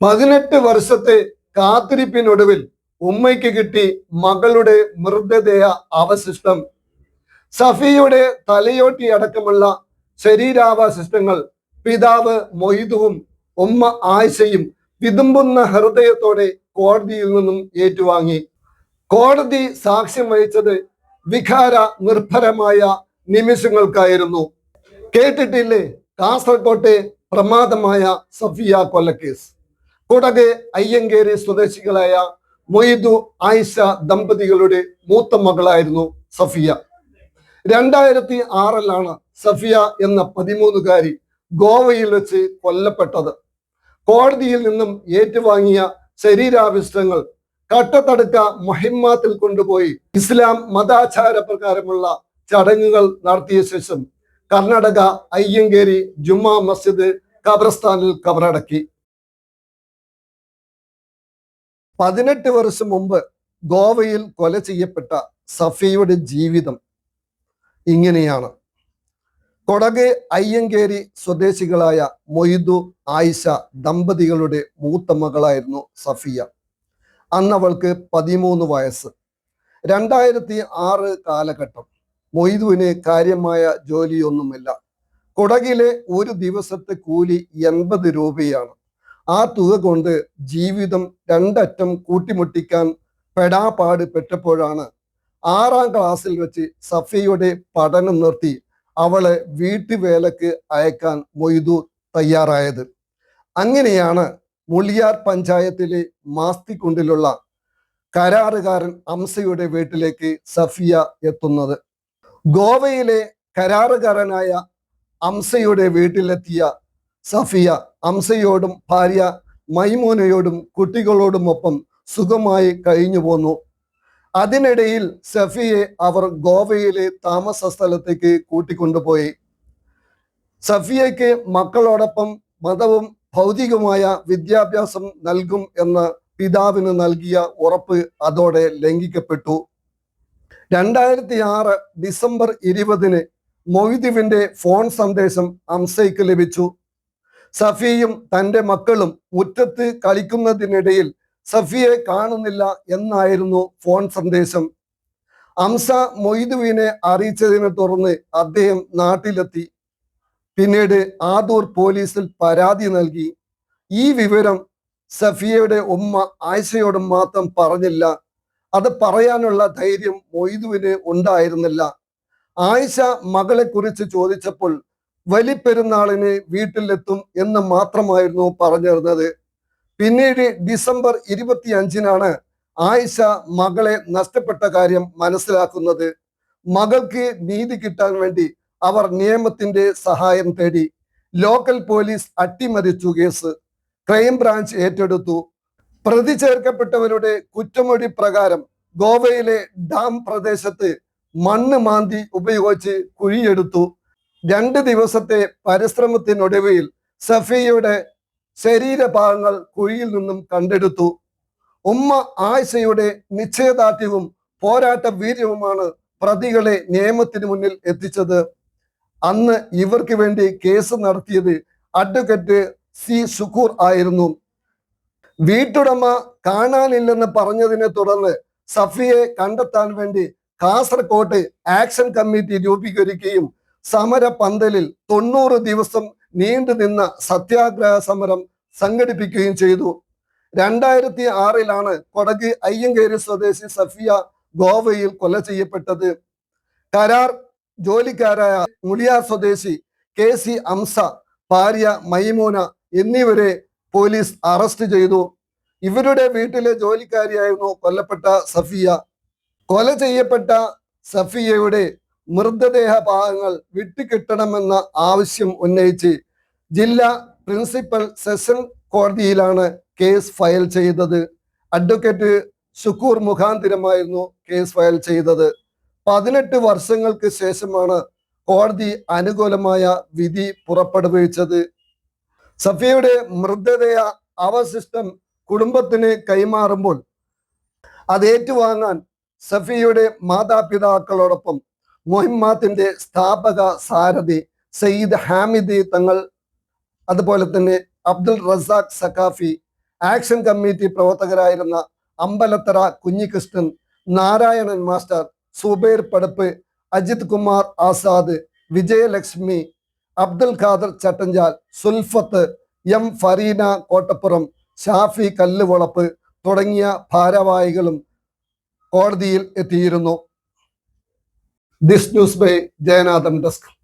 18 വർഷത്തെ കാത്തിരിപ്പിനൊടുവിൽ ഉമ്മയ്ക്ക് കിട്ടി മകളുടെ മൃതദേഹ അവശിഷ്ടം. സഫിയുടെ തലയോട്ടി അടക്കമുള്ള ശരീരാവശിഷ്ടങ്ങൾ പിതാവ് മൊയ്തുവും ഉമ്മ ആയിഷയും വിതുമ്പുന്ന ഹൃദയത്തോടെ കോടതിയിൽ നിന്നും ഏറ്റുവാങ്ങി. കോടതി സാക്ഷ്യം വഹിച്ചത് വികാര നിർഭരമായ നിമിഷങ്ങൾക്കായിരുന്നു. കേട്ടിട്ടില്ലേ കാസർകോട്ടെ പ്രമാദമായ സഫിയ കൊലക്കേസ്? കുടക് അയ്യങ്കേരി സ്വദേശികളായ മൊയ്തു ആയിഷ ദമ്പതികളുടെ മൂത്ത മകളായിരുന്നു സഫിയ. 2006 സഫിയ എന്ന 13കാരി ഗോവയിൽ വെച്ച് കൊല്ലപ്പെട്ടത്. കോടതിയിൽ നിന്നും ഏറ്റുവാങ്ങിയ ശരീരാവശിഷ്ടങ്ങൾ കട്ടത്തടുക്ക മുഹിമ്മാത്തിൽ കൊണ്ടുപോയി ഇസ്ലാം മതാചാര പ്രകാരമുള്ള ചടങ്ങുകൾ നടത്തിയ ശേഷം കർണാടക അയ്യങ്കേരി ജുമാ മസ്ജിദ് ഖബർസ്ഥാനിൽ കബറടക്കി. 18 വർഷം മുമ്പ് ഗോവയിൽ കൊല ചെയ്യപ്പെട്ട സഫിയയുടെ ജീവിതം ഇങ്ങനെയാണ്. കൊടക് അയ്യങ്കേരി സ്വദേശികളായ മൊയ്തു ആയിഷ ദമ്പതികളുടെ മൂത്ത മകളായിരുന്നു സഫിയ. അന്ന് അവൾക്ക് 13 വയസ്സ്. 2006 കാലഘട്ടം. മൊയ്തുവിന് കാര്യമായ ജോലിയൊന്നുമില്ല. കൊടകിലെ ഒരു ദിവസത്തെ കൂലി 80 രൂപയാണ്. ആ തുക കൊണ്ട് ജീവിതം രണ്ടറ്റം കൂട്ടിമുട്ടിക്കാൻ പെടാപാട് പെട്ടപ്പോഴാണ് 6ാം ക്ലാസ്സിൽ വെച്ച് സഫിയയുടെ പഠനം നിർത്തി അവളെ വീട്ടുവേലക്ക് അയക്കാൻ മൊയ്തു തയ്യാറായത്. അങ്ങനെയാണ് മുളിയാർ പഞ്ചായത്തിലെ മാസ്തിക്കുണ്ടിലുള്ള കരാറുകാരൻ അംസയുടെ വീട്ടിലേക്ക് സഫിയ എത്തുന്നത്. ഗോവയിലെ കരാറുകാരനായ അംസയുടെ വീട്ടിലെത്തിയ സഫിയ അംസയോടും ഭാര്യ മൈമൂനയോടും കുട്ടികളോടുമൊപ്പം സുഖമായി കഴിഞ്ഞു പോന്നു. അതിനിടയിൽ സഫിയെ അവർ ഗോവയിലെ താമസ സ്ഥലത്തേക്ക് കൂട്ടിക്കൊണ്ടുപോയി. സഫിയയ്ക്ക് മക്കളോടൊപ്പം മതവും ഭൗതികമായ വിദ്യാഭ്യാസം നൽകും എന്ന പിതാവിന് നൽകിയ ഉറപ്പ് അതോടെ ലംഘിക്കപ്പെട്ടു. 2006 ഡിസംബർ 20 മൊയ്തുവിന്റെ ഫോൺ സന്ദേശം അംസയ്ക്ക് ലഭിച്ചു. സഫിയയും തൻ്റെ മക്കളും മുറ്റത്ത് കളിക്കുന്നതിനിടയിൽ സഫിയെ കാണുന്നില്ല എന്നായിരുന്നു ഫോൺ സന്ദേശം. അംസ മൊയ്തുവിനെ അറിയിച്ചതിനെ തുടർന്ന് അദ്ദേഹം നാട്ടിലെത്തി. പിന്നീട് ആദൂർ പോലീസിൽ പരാതി നൽകി. ഈ വിവരം സഫിയയുടെ ഉമ്മ ആയിഷയോട് മാത്രം പറഞ്ഞില്ല. അത് പറയാനുള്ള ധൈര്യം മൊയ്തുവിന് ഉണ്ടായിരുന്നില്ല. ആയിഷ മകളെ കുറിച്ച് ചോദിച്ചപ്പോൾ വലിപ്പെരുന്നാളിന് വീട്ടിലെത്തും എന്ന് മാത്രമായിരുന്നു പറഞ്ഞിരുന്നത്. പിന്നീട് ഡിസംബർ 25 ആയിഷ മകളെ നഷ്ടപ്പെട്ട കാര്യം മനസ്സിലാക്കുന്നത്. മകൾക്ക് നീതി കിട്ടാൻ വേണ്ടി അവർ നിയമത്തിന്റെ സഹായം തേടി. ലോക്കൽ പോലീസ് അട്ടിമറിച്ചു കേസ്. ക്രൈംബ്രാഞ്ച് ഏറ്റെടുത്തു. പ്രതി ചേർക്കപ്പെട്ടവരുടെ കുറ്റമൊഴി പ്രകാരം ഗോവയിലെ ഡാം പ്രദേശത്ത് മണ്ണ് മാന്തി ഉപയോഗിച്ച് കുഴിയെടുത്തു. 2 ദിവസത്തെ പരിശ്രമത്തിനൊടുവിൽ സഫിയയുടെ ശരീരഭാഗങ്ങൾ കുഴിയിൽ നിന്നും കണ്ടെടുത്തു. ഉമ്മ ആയിഷയുടെ നിശ്ചയദാർഢ്യവും പോരാട്ട വീര്യവുമാണ് പ്രതികളെ നിയമത്തിന് മുന്നിൽ എത്തിച്ചത്. അന്ന് ഇവർക്ക് വേണ്ടി കേസ് നടത്തിയത് അഡ്വക്കേറ്റ് സി ഷുക്കൂർ ആയിരുന്നു. വീട്ടുടമ കാണാനില്ലെന്ന് പറഞ്ഞതിനെ തുടർന്ന് സഫിയെ കണ്ടെത്താൻ വേണ്ടി കാസർകോട്ട് ആക്ഷൻ കമ്മിറ്റി രൂപീകരിക്കുകയും സമര പന്തലിൽ 90 ദിവസം നീണ്ടുനിന്ന സത്യാഗ്രഹ സമരം സംഘടിപ്പിക്കുകയും ചെയ്തു. 2006 കൊടക് അയ്യങ്കേരി സ്വദേശി സഫിയ ഗോവയിൽ കൊല ചെയ്യപ്പെട്ടത്. കരാർ ജോലിക്കാരായ മുളിയാർ സ്വദേശി KC അംസ, ഭാര്യ മൈമൂന എന്നിവരെ പോലീസ് അറസ്റ്റ് ചെയ്തു. ഇവരുടെ വീട്ടിലെ ജോലിക്കാരിയായിരുന്നു കൊല്ലപ്പെട്ട സഫിയ. കൊല ചെയ്യപ്പെട്ട സഫിയയുടെ മൃതദേഹ ഭാഗങ്ങൾ വിട്ടുകിട്ടണമെന്ന ആവശ്യം ഉന്നയിച്ച് ജില്ലാ പ്രിൻസിപ്പൽ സെഷൻ കോടതിയിലാണ് കേസ് ഫയൽ ചെയ്തത്. അഡ്വക്കേറ്റ് ഷുക്കൂർ മുഖാന്തിരമായിരുന്നു കേസ് ഫയൽ ചെയ്തത്. 18 വർഷങ്ങൾക്ക് ശേഷമാണ് കോടതി അനുകൂലമായ വിധി പുറപ്പെടുവിച്ചത്. സഫിയയുടെ മൃതദേഹ അവശിഷ്ടം കുടുംബത്തിന് കൈമാറുമ്പോൾ അത് ഏറ്റുവാങ്ങാൻ സഫിയയുടെ മാതാപിതാക്കളോടൊപ്പം മുഹിമ്മാത്തിന്റെ സ്ഥാപക സാരഥി സയ്യിദ് ഹാമിദി തങ്ങൾ, അതുപോലെ തന്നെ അബ്ദുൾ റസാഖ് സഖാഫി, ആക്ഷൻ കമ്മിറ്റി പ്രവർത്തകരായിരുന്ന അമ്പലത്തറ കുഞ്ഞികൃഷ്ണൻ, നാരായണൻ മാസ്റ്റർ, സുബൈർ പടപ്പ്, അജിത് കുമാർ ആസാദ്, വിജയലക്ഷ്മി, അബ്ദുൽ ഖാദർ ചട്ടഞ്ചാൽ, സുൽഫത്ത്, എം ഫരീന കോട്ടപ്പുറം, ഷാഫി കല്ലുവളപ്പ് തുടങ്ങിയ ഭാരവാഹികളും കോടതിയിൽ എത്തിയിരുന്നു. This news by Jayanathan desk.